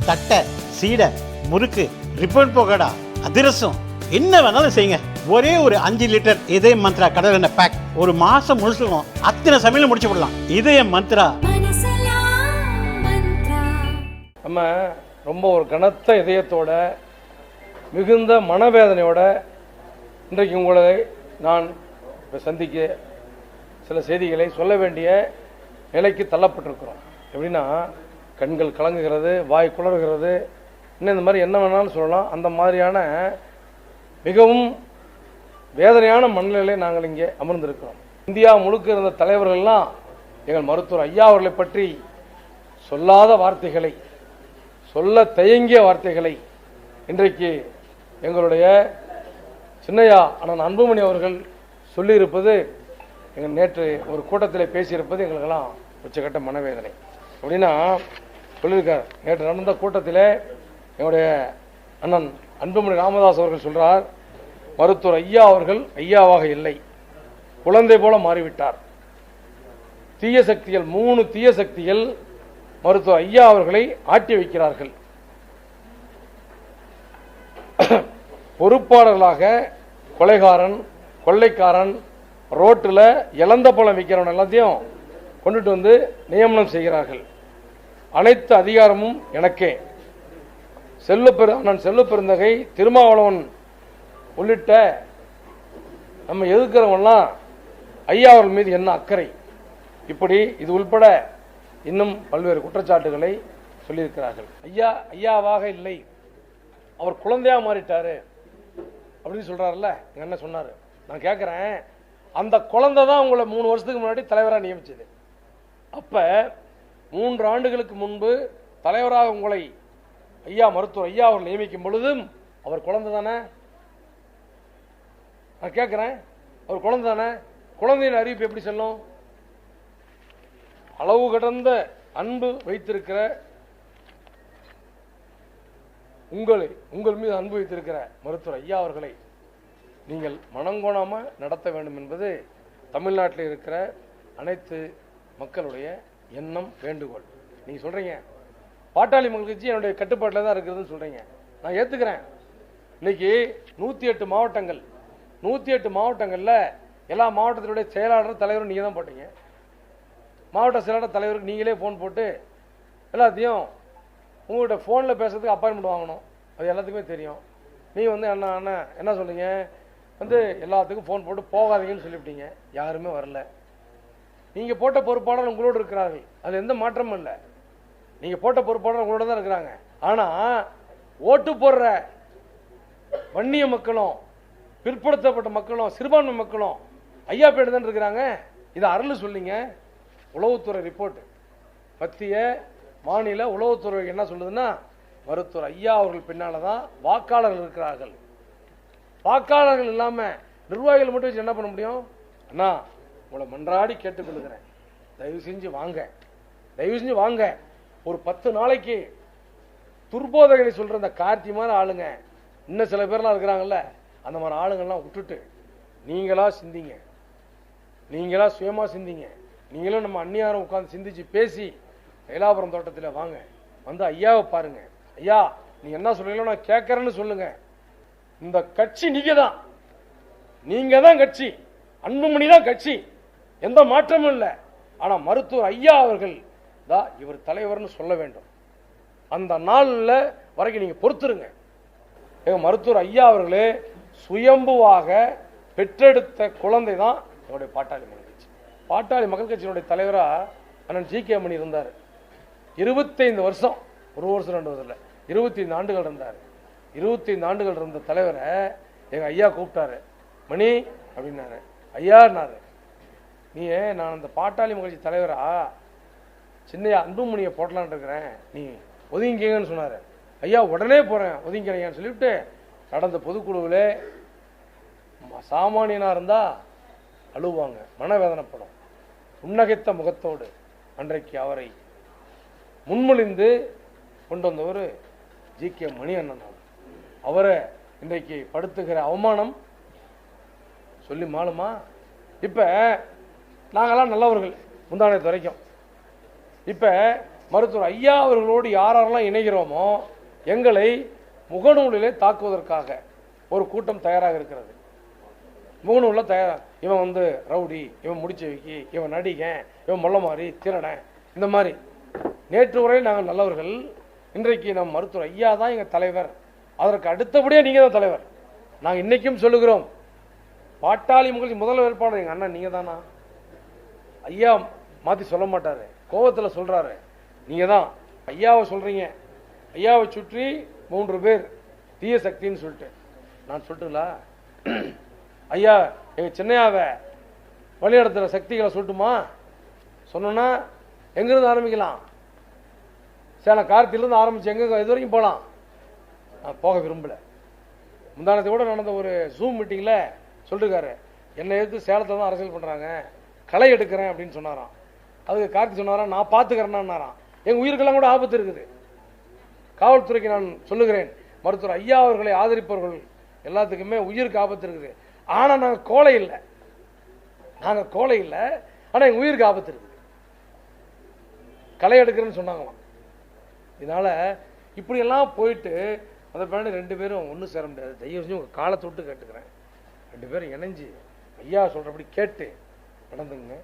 தட்டை, சீடை, முறுக்கு, ரிப்பன் பக்கோடா, அதிரசம், என்ன வேணாலும் செய்யுங்க. ஒரே ஒரு 5 லிட்டர் இதய மந்த்ரா கடல் எண்ணெய் பேக் ஒரு மாசம் முழுசுக்கும் அத்தனை சமையல் முடிச்சு விடலாம். இதய மந்த்ரா. நம்ம ரொம்ப ஒரு கனத்த இதயத்தோட மிகுந்த மனவேதனையோட இன்றைக்கு உங்களை நான் இப்போ சந்திக்க சில செய்திகளை சொல்ல வேண்டிய நிலைக்கு தள்ளப்பட்டிருக்கிறோம். எப்படின்னா, கண்கள் கலங்குகிறது, வாய் குளறுகிறது, இன்னும் இந்த மாதிரி என்ன வேணாலும் சொல்லலாம். அந்த மாதிரியான மிகவும் வேதனையான மனநிலையை நாங்கள் இங்கே அமர்ந்திருக்கிறோம். இந்தியா முழுக்க இருந்த தலைவர்கள்லாம் எங்கள் மருத்துவர் ஐயா அவர்களை பற்றி சொல்லாத வார்த்தைகளை, சொல்ல தயங்கிய வார்த்தைகளை இன்றைக்கு எங்களுடைய சின்னையா அண்ணன் அன்புமணி அவர்கள் சொல்லியிருப்பது, எங்கள் நேற்று ஒரு கூட்டத்தில் பேசியிருப்பது எங்களுக்கெல்லாம் உச்சகட்ட மனவேதனை. அப்படின்னா சொல்லியிருக்கார். நேற்று நடந்த கூட்டத்தில் எங்களுடைய அண்ணன் அன்புமணி ராமதாஸ் அவர்கள் சொல்றார், மருத்துவர் ஐயா அவர்கள் ஐயாவாக இல்லை, குழந்தை போல மாறிவிட்டார். தீய சக்திகள், 3 தீய சக்திகள் மருத்துவர் ஐயா அவர்களை ஆட்டி வைக்கிறார்கள். பொறுப்பாளர்களாக கொலைகாரன், கொள்ளைக்காரன், ரோட்டில் இழந்த பழம் விற்கிறவன் எல்லாத்தையும் கொண்டுட்டு வந்து நியமனம் செய்கிறார்கள். அனைத்து அதிகாரமும் எனக்கே. அண்ணன் செல்வ பெருந்தகை, திருமாவளவன் உள்ளிட்ட நம்ம எதிர்க்கிறவங்கலாம் ஐயா அவர்கள் மீது என்ன அக்கறை, இப்படி இது உள்பட இன்னும் பல்வேறு குற்றச்சாட்டுகளை சொல்லியிருக்கிறார்கள். ஐயாவாக இல்லை, அவர் குழந்தையா மாறிட்டாரு அப்படின்னு சொல்றாருல்ல. என்ன சொன்னாரு? நான் கேட்கிறேன், அந்த குழந்தை தான் உங்களை 3 வருஷத்துக்கு முன்னாடி தலைவராக நியமிச்சது. அப்ப 3 ஆண்டுகளுக்கு முன்பு தலைவராக உங்களை ஐயா மருத்துவர் ஐயா அவர்கள் நியமிக்கும் பொழுதும் அவர் குழந்தை தானே? நான் கேட்கிறேன், அவர் குழந்தை தானே? குழந்தையின் அறிவிப்பு எப்படி சொல்லும்? அளவு கடந்த அன்பு வைத்திருக்கிற உங்கள் மீது அன்பு வைத்திருக்கிற மருத்துவர் ஐயா அவர்களை நீங்கள் மனங்கோணாம நடத்த வேண்டும் என்பது தமிழ்நாட்டில் இருக்கிற அனைத்து மக்களுடைய எண்ணம், வேண்டுகோள். நீங்க சொல்றீங்க பாட்டாளி மக்கள் கட்சி என்னுடைய கட்டுப்பாட்டில் தான் இருக்குதுன்னு சொல்றீங்க. நான் ஏத்துக்கிறேன். இன்னைக்கு 108 மாவட்டங்கள், 108 மாவட்டங்கள்ல எல்லா மாவட்டத்தினுடைய செயலாளர் தலைவரும் நீங்க தான் போட்டீங்க. மாவட்ட செயலாளர் தலைவருக்கு நீங்களே போன் போட்டு எல்லாத்தையும் உங்கள்கிட்ட போன்ல பேசுறதுக்கு அப்பாயின்மெண்ட் வாங்கணும். அது எல்லாத்துக்குமே தெரியும். நீ அண்ணா என்ன சொல்றீங்க, எல்லாத்துக்கும் போன் போட்டு போகாதீங்கன்னு சொல்லிவிட்டீங்க. யாருமே வரல. நீங்க போட்ட பொறுப்பாளர் உங்களோடு இருக்கிறார்கள், அது எந்த மாற்றமும் இல்லை. நீங்க போட்ட பொறுப்பாளர் உங்களோட தான் இருக்கிறாங்க. ஆனா ஓட்டு போடுற வன்னிய மக்களும், பிற்படுத்தப்பட்ட மக்களும், சிறுபான்மை மக்களும் ஐயா பேட்டு தான் இருக்கிறாங்க. இதை அருள் சொல்லிங்க. உளவுத்துறை ரிப்போர்ட், மத்திய மாநில உளவுத்துறை என்ன சொல்லுதுன்னா, மருத்துவர் ஐயா அவர்கள் பின்னால்தான் வாக்காளர்கள் இருக்கிறார்கள். வாக்காளர்கள் இல்லாம நிர்வாகிகள் மட்டும் வச்சு என்ன பண்ண முடியும்? அண்ணா, உங்களை மன்றாடி கேட்டுக்கொள்கிறேன், தயவு செஞ்சு வாங்க, தயவு செஞ்சு வாங்க. ஒரு 10 நாளைக்கு துர்போதகளை சொல்ற அந்த கார்த்தி மாதிரி ஆளுங்க, இன்னும் சில பேர்லாம் இருக்கிறாங்கல்ல, அந்த மாதிரி ஆளுங்கள்லாம் விட்டுட்டு நீங்களா சிந்திங்க, நீங்களா சுயமா சிந்திங்க. நீங்களும் நம்ம அந்நியாரம் உட்கார்ந்து சிந்திச்சு பேசி தைலாபுரம் தோட்டத்தில் வாங்க, ஐயாவை பாருங்க. ஐயா, நீங்க என்ன சொல்றீங்களோ நான் கேட்கறேன்னு சொல்லுங்க. இந்த கட்சி நீங்க தான், நீங்க தான் கட்சி, அன்புமணி தான் கட்சி, எந்த மாற்றமும் இல்லை. ஆனா மருத்துவர் ஐயா அவர்கள் தான் இவர் தலைவர்னு சொல்ல வேண்டும். அந்த நாள்ல வரைக்கும் நீங்க பொறுத்துருங்க. மருத்துவர் ஐயா அவர்களே சுயம்புவாக பெற்றெடுத்த குழந்தை தான் என்னுடைய பாட்டாளி மக்கள் கட்சி. பாட்டாளி மக்கள் கட்சியினுடைய தலைவரா அண்ணன் ஜி கே மணி இருந்தார். 25 வருஷம், 1 வருஷம் 2 வருஷம் இல்லை, 25 ஆண்டுகள் இருந்தார். 25 ஆண்டுகள் இருந்த தலைவரை எங்க ஐயா கூப்பிட்டாரு. மணி அப்படின்னாரு. ஐயான்னாரு, நீ நான் அந்த பாட்டாளி மக்கள் கட்சி தலைவரா சின்னையா அன்புமணியை போட்டலான் இருக்கிறேன், நீ ஒதுங்கிங்கன்னு சொன்னாரு. ஐயா உடனே போறேன், ஒதுங்கிறீங்கன்னு சொல்லிவிட்டு நடந்த பொதுக்குழுவில் சாமானியனா இருந்தா அழுவாங்க, மனவேதனைப்படும். உன்னகைத்த முகத்தோடு அன்றைக்கு அவரை முன்மொழிந்து கொண்டு வந்தவர் ஜி கே மணி அண்ணன். அவரை இன்றைக்கு படுத்துகிற அவமானம் சொல்லி மாலுமா? இப்ப நாங்கெல்லாம் நல்லவர்கள் முந்தானத்து வரைக்கும். இப்ப மருத்துவர் ஐயா அவர்களோடு யாரெல்லாம் இணைகிறோமோ எங்களை முகநூலிலே தாக்குவதற்காக ஒரு கூட்டம் தயாராக இருக்கிறது. முகநூலில் தயாராக இவன் வந்து ரவுடி, இவன் முடிச்சு வைக்கி, இவன் நடிகன், இவன் மொல்ல மாதிரி திருடன், இந்த மாதிரி. நேற்று வரை நாங்கள் நல்லவர்கள், இன்றைக்கு நம் மருத்துவர் ஐயா தான் எங்கள் தலைவர், அதற்கு அடுத்தபடியே நீங்கள் தான் தலைவர். நாங்கள் இன்னைக்கும் சொல்லுகிறோம், பாட்டாளி மக்கள் முதல் வேட்பாளர் எங்கள் அண்ணன் நீங்கள் தானா? ஐயா மாற்றி சொல்ல மாட்டாரு, கோபத்தில் சொல்கிறாரு, நீங்கள் தான் ஐயாவை சொல்கிறீங்க. ஐயாவை சுற்றி 3 பேர் தீய சக்தின்னு சொல்லிட்டு நான் சொல்லட்டுங்களா? ஐயா எங்கள் சின்னையாவை வழிநடத்துகிற சக்திகளை சொல்லட்டுமா? சொன்னோன்னா எங்கேருந்து ஆரம்பிக்கலாம்? சேலம் கார்த்தியிலேருந்து ஆரம்பிச்சு எங்கே இது வரைக்கும் போகலாம். நான் போக விரும்பலை. முந்தானத்தை கூட நடந்த ஒரு ஜூம் மீட்டிங்கில் சொல்லிருக்காரு, என்னை எடுத்து சேலத்தில் தான் அரசியல் பண்ணுறாங்க, களை எடுக்கிறேன் அப்படின்னு சொன்னாராம். அதுக்கு கார்த்தி சொன்னாராம், நான் பார்த்துக்கிறேன்னாராம். எங்கள் உயிருக்கெல்லாம் கூட ஆபத்து இருக்குது. காவல்துறைக்கு நான் சொல்லுகிறேன், மருத்துவர் ஐயா அவர்களை ஆதரிப்பவர்கள் எல்லாத்துக்குமே உயிருக்கு ஆபத்து இருக்குது. ஆனால் நாங்கள் கோலை இல்லை, ஆனால் எங்கள் உயிருக்கு ஆபத்து இருக்குது. களை எடுக்கிறேன்னு சொன்னாங்களாம். இதனால இப்படியெல்லாம் போயிட்டு அந்த பின்னாடி 2 பேரும் ஒன்றும் சேர முடியாது. தயவு செஞ்சு உங்கள் காலத்தை விட்டு கேட்டுக்கிறேன், 2 பேரும் இணைஞ்சு ஐயா சொல்கிறபடி கேட்டு நடந்துங்க.